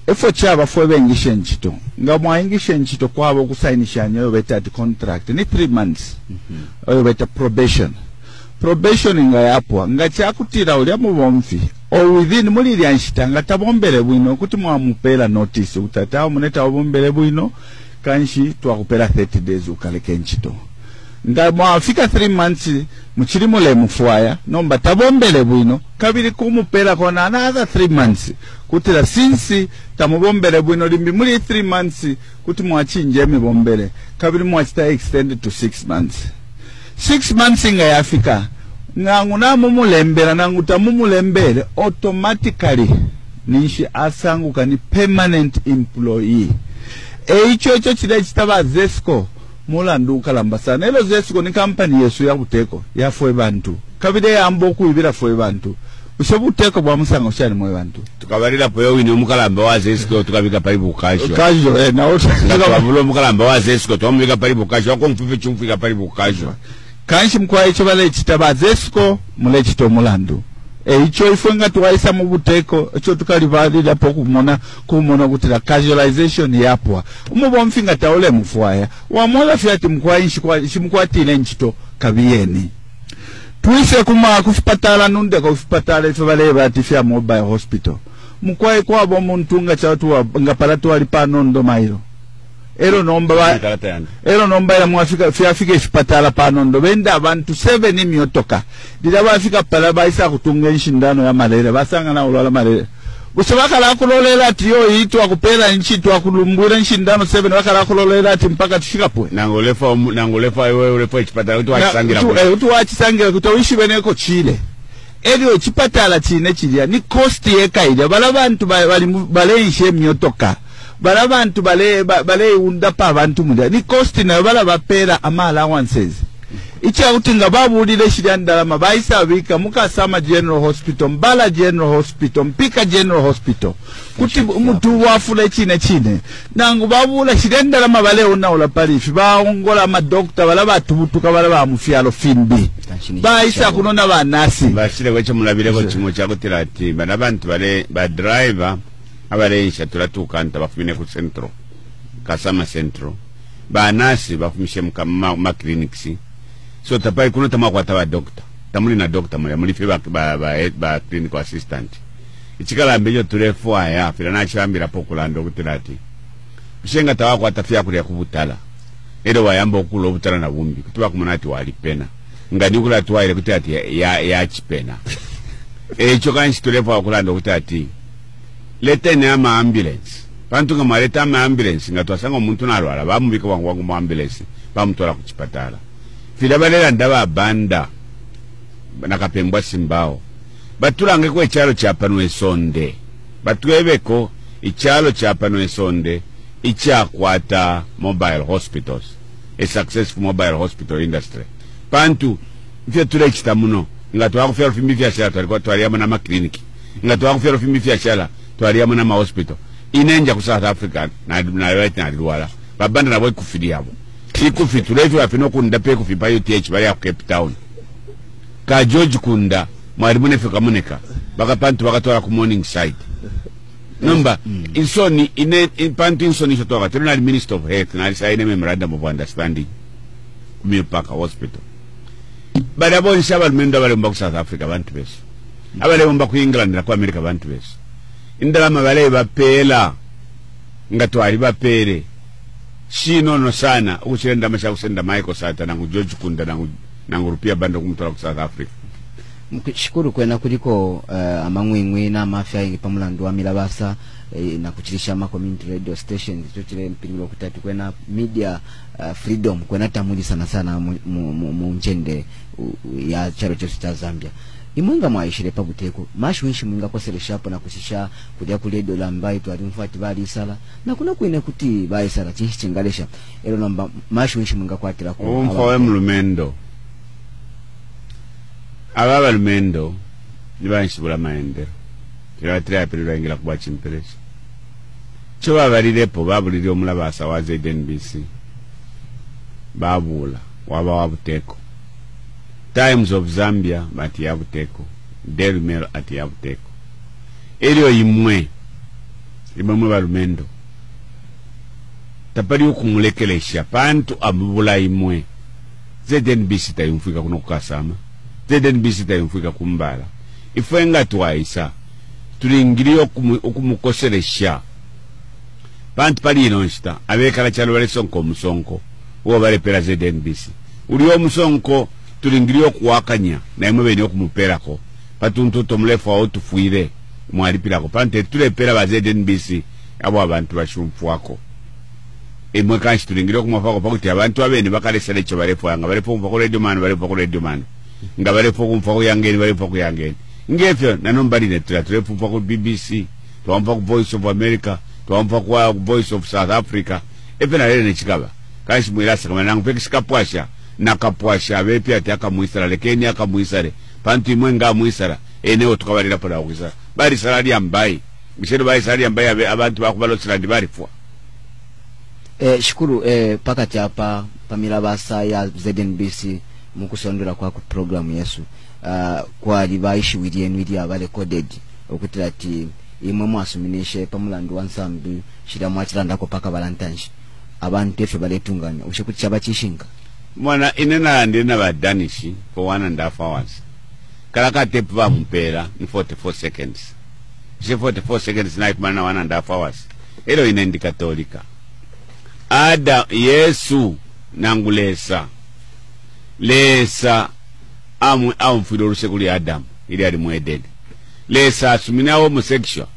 efo chaba fwe bengishe nchito nga mwaingishe nchito kwabo kusainisha nyoyo beta ati contract ni 3 months oyo beta probation nga yapwa nga chakutira ulya mubomfi o within muli lyanshita nga tabombele bwino kuti mwamupela notice utatawo muneta obombele bwino kanshi twakupela 30 days ukaleke nchito nga mwafika 3 months muchiri mule mufwaya nomba tabombele bwino kabiri kumupela kona another 3 months kutira since tamubombele bwino limbi muli 3 months kuti mwachinje emibombele kabiri mwachita extended to 6 months 6 months nga yafika nangu namumulembera nangu tamumulembere automatically nishi asanguka ni permanent employee eicho chile chitaba Zesco mulanduka lambasana elo Zesco ni company yesu ya buteko ya fwe bantu kabide yambo kuibira fwe bantu ushabuteko bwa musanga ushani mwe bantu tukabarira poyo wini umukalamba wa Zesco tukabika pali bukasho na oto tukabulo umukalamba wa Zesco twamubika pali bukasho wako mfufi chumfika pali bukasho kanshi mkwa icho bale chitaba Zesco mule chito mulandu icho ifwenga tuwaisa mubuteko icho tukalivalila po kumona kutila casualization yapwa umubomfinga taule mfuaya wamola fiati mkwa inshi mkwa tile nchito kabiyeni tuise kuma kufipatala nunde kufipatala ife bale batifia mobile hospital mkwa kwa bomu ntunga chawatu nga palatu walipano ndo mairo ero nomba ya mwafika fiafika ishipatala panondo benda abantu 7 imyotoka dida bafika pala baisa kutunga inshindano ya malaria basanga na ulwala malaria busabaka la kulolela ati yo yitu akupela nchi tu akulumbura inshindano 7 wakala kulolela ati mpaka tushika pwe nangolefa wewe ulefa ishipatala utu wachisangira utu wachisangira kutawishi beneko chile elio chipatala chine chilia ni cost yekaida bala bantu bale inshe myotoka bala bantu bale unda pa bantu muda ni cost na bala bapera ama allowances icha utinga babu ulile shiriandala mabaisa wika muka sama general hospital mbala general hospital mpika general hospital kuti mutu wafule chine nangu babu ula shiriandala mabale una parifi baongola madokta bala batubutuka bala bamufialo fimbi baisa kunona banasi bashire weche mulabireko chimo chakutira ati bana bantu bale ba driver abareisha tulatukanta bafumine ku centro kasama centro banasi bafumishe mukama clinics so tapai kuno tamakwata ba doctor tamuli na doctor muri fe ba clinical assistant ichikala mbejo tulefu aya fira na chambira pokulando kutirati bishenga tawakwata fya kuli yakubutala ero wayamba okulo obutala na bumbi kutuba kumunati walipena ngani kula twaire kutati ya chipena echo kanshi tulefu akulando kutati lete ne ama ambulance bantu nga maleta ama ambulance nga twasanga omuntu nalwala bamubika wangu mu ambulance bamutwala ku chipatala fila balela ndaba banda nakapembwa simbao batulange ko ekyalo kya pano esonde batwebeko ekyalo kya pano esonde ikyakwata mobile hospitals a successful mobile hospital industry pantu fye tule kitamuno nga twakufya rufimbi vya shala twaliamu na makliniki nga twakufya rufimbi vya shala twaliamu na hospital inenja ku South Africa na right na liwala babanda nabo ikufidi yabo ikufi tulevi wapino kunda pe kufipa UTH bali ya Cape Town ka George Kunda mwalimu nefe kamuneka baka pantu bakatwala ku morning side number insoni pantu insoni shotoka tena Minister of Health na alisaine memorandum of understanding kumipaka hospital bali abo nsaba lumendo bali mba ku South Africa bantu beso abale mba ku England na ku America bantu beso indalama bale bapela ngatwali bapere shino no sana ukuchenda masha kusenda Michael Sata na George Kunda na ngurupia bando kumtola ku South Africa mkishukuru kwena kuliko amangwingwi na mafya pamulandu wa milabasa na kuchilisha ama community radio stations chochile mpingulo kutatu kwena media freedom kwena tamuli sana mu njende ya charo chosi cha Zambia imwenga mwaishire pabuteko mashwinshi mwinga koselesha hapo na kusisha kudia kule dola mbai tu alimfuati bali sala na kuna kuine kuti bali sala chishi chingalesha ero namba mashwinshi mwinga kwatira ko umfawe mlumendo ababa lumendo nibanshibula maendero kira tria pelira ingila kuba chimpelesha choba balirepo babulire omulabasa wa ZNBC babula waba wabuteko Times of Zambia bati yabuteko Daily Mail ati yabuteko elio imwe imamwe balumendo tapali okumulekelesha pantu amubula imwe ZNBC tayumfika kuno kukasama ZNBC tayumfika kumbala ifenga twaisa tulingiri okumukoselesha pantu pali inonshita abekala chalo bale sonko musonko uwo bale pera ZNBC uli omusonko tulingiri okuwakanya na imwe bene okumuperako patuntu tomulefu awo tufuire mwalipirako pante tulepera ba ZNBC abo abantu bashumfuako imwe kanshi tulingire kumafako pakuti abantu abene bakalesele cyo barepo yanga barepo kumfa ku radio man barepo ku radio man nga barepo kumfa ku yangeni barepo ku yangeni ngefyo nanombalire tulepo ku BBC twamfa ku Voice of America twamfa ku Voice of South Africa epena lele nechikaba kanshi mwirasa kama nangu pekishikapwasha nakapwasha bepi ati akamuisara lekeni akamuisare pantu imwe nga muisara eneo tukabalira pola okuisara bali salari ambai mishero bali salari ambai abantu bakubalo silandi bali fwa shukuru pakati hapa pamila basa ya ZNBC mukusondera kwa ku program yesu kwa libaishi wirienu ili abale coded okutira ati imwe mwasuminishe pamulandu wansambi shira mwachiranda ko paka balantanshi abantu efe baletunganya ushikuchaba chishinga mwana inena ndina badanishi for 1.5 hours kalaka tepu ba mpera ni 44 seconds 44 seconds na ikmana 1.5 hours elo inendi katolika ada Yesu nangulesa lesa amfiro rusekuli Adam ili ali mwedeni lesa asumina homosexual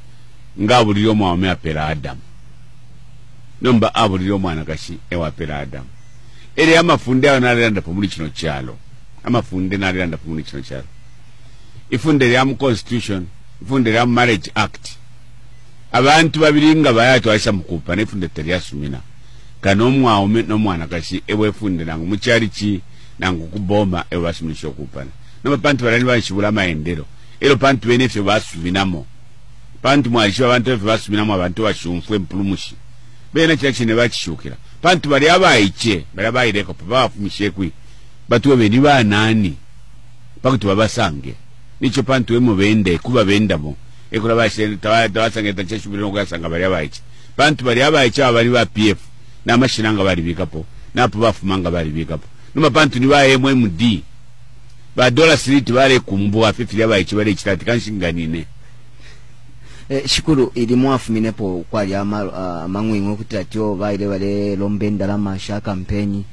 ngabuliro mwa apera Adam nomba abuliro mwana kashi ewa apera Adam ili amafunde analanda pomuli kino kyalo amafunde analanda pomuli kino kyalo ifunde ya constitution ifunde ya marriage act abantu babiringa bayato aisha mukupa nefunde teriasumina kanomwa ome nomwana kashi ewefunde nangu muchari chi nangu kuboma ewasumunisho kupana noma pantu barani banshibula maendero elo pantu benefe basuminamo pantu mwaisha abantu benefe basuminamo abantu bashumfwe mpulumushi bene chakine bachishukira pantu bali abaiche bali abaireko bafumishekwi batu beni banani pakuti babasange nicho pantu emo bende kuba bendamo ekula bashe tawasange tachishubira ngasanga bali abaiche pantu bali abaiche abali ba PF na mashinanga bali bikapo napo bafumanga bali bikapo numa pantu ni ba MMD ba dollar street bale kumbua fifili abaiche bale chitati kanshinganine shukuru ili mwafuminepo kwa ya mangwingo kutatio baile bale lombenda la masha kampenyi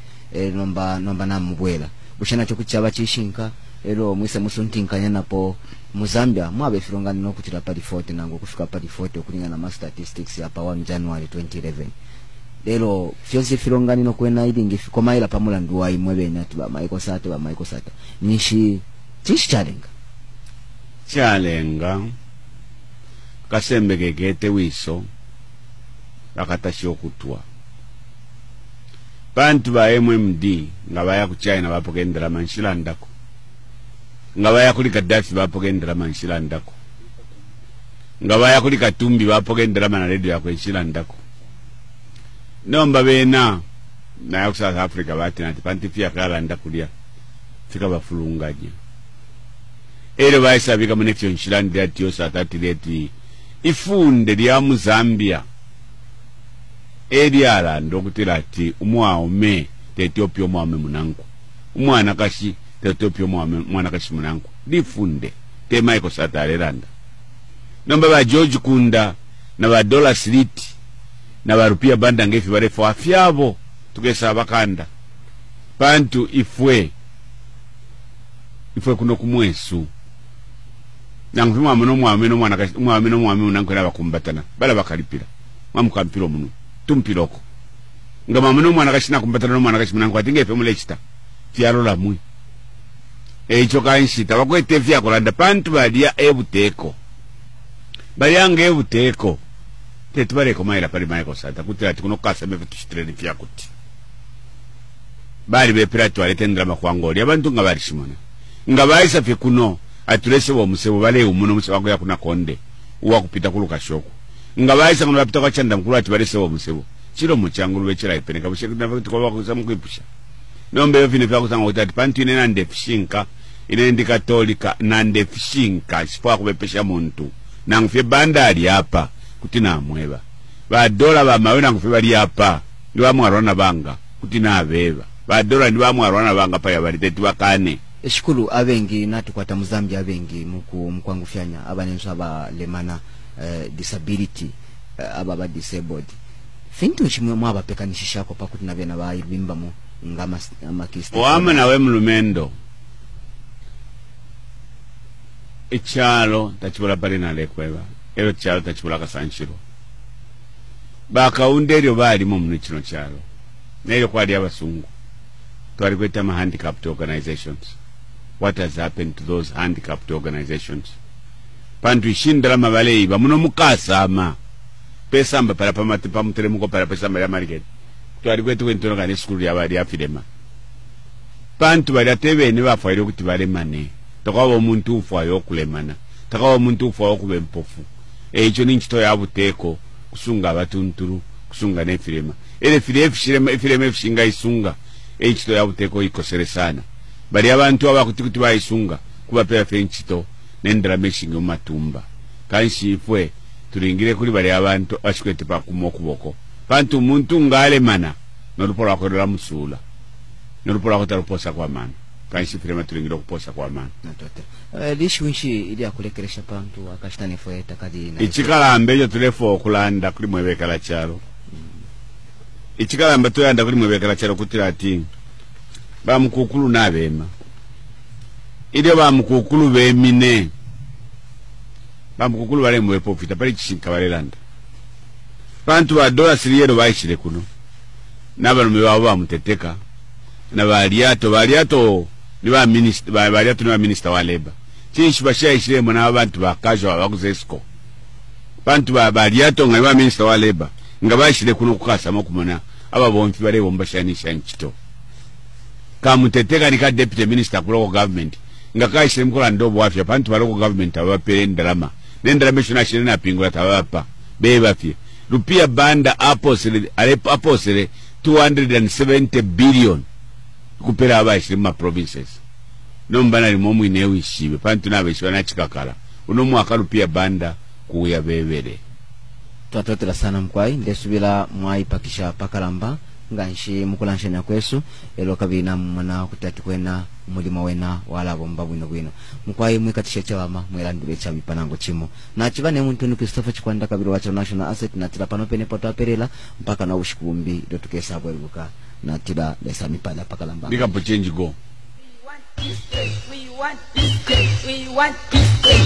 nomba na mubwela bushana cyo kuchaba chishinka ero mwise musuntinkanya napo Muzambia mwabe filongani no kutira pali 40 nango kufika pali 40 kulingana na statistics hapa 1 January 2011 lero fyozi filongani no kwena idingi fikomaila pamula nduwa imwebe nyati ba maiko sata nishi chalenga kasembe gegete wiso bakatashi okutwa bantu ba MMD ngabaya ku China bapogendera manshilandako ngabaya kuli Gaddafi bapogendera manshilandako ngabaya kuli Katumbi bapogendera mana radio ya kwenshilandako nomba bena na ya South Africa batina panti pia kala ndakulia fika bafulungaje ere baisa bika munefyo nshilandi ati yo satatili ifunde lya Muzambia eriala ndokutira ati umwaome Ethiopia umwame munangu umwana kashi Ethiopia umwana kashi munangu lifunde te Michael Satarelanda nomba ba George Kunda na ba Dollar Street na ba Rupia Banda ngefi barefo afyabo tukesa bakanda bantu ifwe kuno kumwesu nangu mwame no mwana kashi mwame munangu na bakumbatana bala bakalipira mwamukampiro muno tumpiroko ngama muno mwana kashina kumbatana no mwana kashi munangu atinge fe mulechita fyalo la mwi echo kanshita bakwete fya kolanda pantu balia ebuteko baliange ebuteko tetubale komaira pali maiko sata kutira tikuno kasa mefe tushitire fya kuti bali be piratu aletendra makwangoli abantu ngabali shimona ngabaisa fe kuno atulese bo musebo bale umuno museboako yakuna konde uwa kupita kuluka shoko ngabaisa ngono bapita kwa chanda mkulu ati balese bo musebo chiro muchangulu wechira ipeneka busheke na kuti kwa kuza mkwipusha nombe yo fine fya kusanga utati pantu ine na ndefishinka ine ndi katolika na ndefishinka sipo akubepesha muntu na ngufye bandari hapa kuti namweba badola bamawena ngufe bali apa ndi bamwarwana banga kuti nabeba badola ndi bamwarwana banga pa yabalite bakane eshikulu abengi natukwata muzambia abengi mukwangufyanya abanenso abalemana disability ababa disabled fintu chimwe mwabapekanishisha ko pakuti nabena bayibimba mu ngama amakiste wama nawe mulumendo ichalo tachibula pali nalekweba ero chalo tachibula kasanchiro bakaunderyo bali mu kino chalo nayo kwali abasungu twali kweta ma handicapped organizations. What has happened to those handicapped organizations? Pantu ishindala mabalei bamuno mukasa ama pesa mba para pamati pamuteremuko para pesa mba ya market twali kwetu kwentona kane skulu ya bali afirema pantu bali atebe ne bafaire kuti bale mane takawo muntu ufayo kulemana takawo muntu ufayo kube mpofu echo ninchito ya buteko kusunga abatunturu kusunga ne firema ele firema fishinga isunga echo ya buteko ikosere sana bali abantu abakuti bayisunga kuba pera fenchito nendra meshinga matumba kanshi ifwe turingire kuri bali abantu ashikwete pa kumokuboko pantu muntu ngale mana nolupora akorera musula nolupora akotaraposa kwa mana kanshi firema turingire kuposa kwa mana lishwinshi ili akulekeresha pantu akashitane fwe takadi na ichikala ambejo tulefo okulanda kuri mwebekala chalo ichikala ambato yanda kuri mwebekala chalo kutira ati bamukukulu nabema ile bamukukulu bemine bamukukulu bale mwepo fita pali chishinka bale landa bantu ba dola siriyero bayishire kuno n'abarume babo bamuteteka na baliato ni ba minister baliato ni ba minister wa labor chinshi bashayishire mu n'abantu bakaje bakuzesko bantu ba baliato nga ba minister wa labor nga bayishire kuno kukasa makumana aba bomfi bale bombashanisha nchito kamuteteka nika deputy minister ku local government nga kayishire mkola ndobo afya bantu ba local government abapere ndarama nendra shona shire na pingula tabapa beba fye rupia banda apostle 270 billion kupera abashire ma provinces nombana limomu inewe ishibe pantu nabeshwa na chikakala uno mwaka rupia banda kuya bebere twatotera sana mkwai ndesubira mwai pakisha pakalamba nganshi mukulanshanya kwesu elo kabina mwana kutati kwena mulima wena wala bomba bwino mkwai mwikatisha chawama mwelandure cha bipanango chimo na chivane muntu ni Christopher Chikwanda kabiro wa National Asset na tila pano pene poto aperela mpaka na ushikumbi dotukesa bweruka na tila lesa mipala pakalamba nika po change go we want this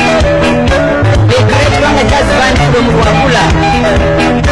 The great Rwanda Jazz Band from Rwanda.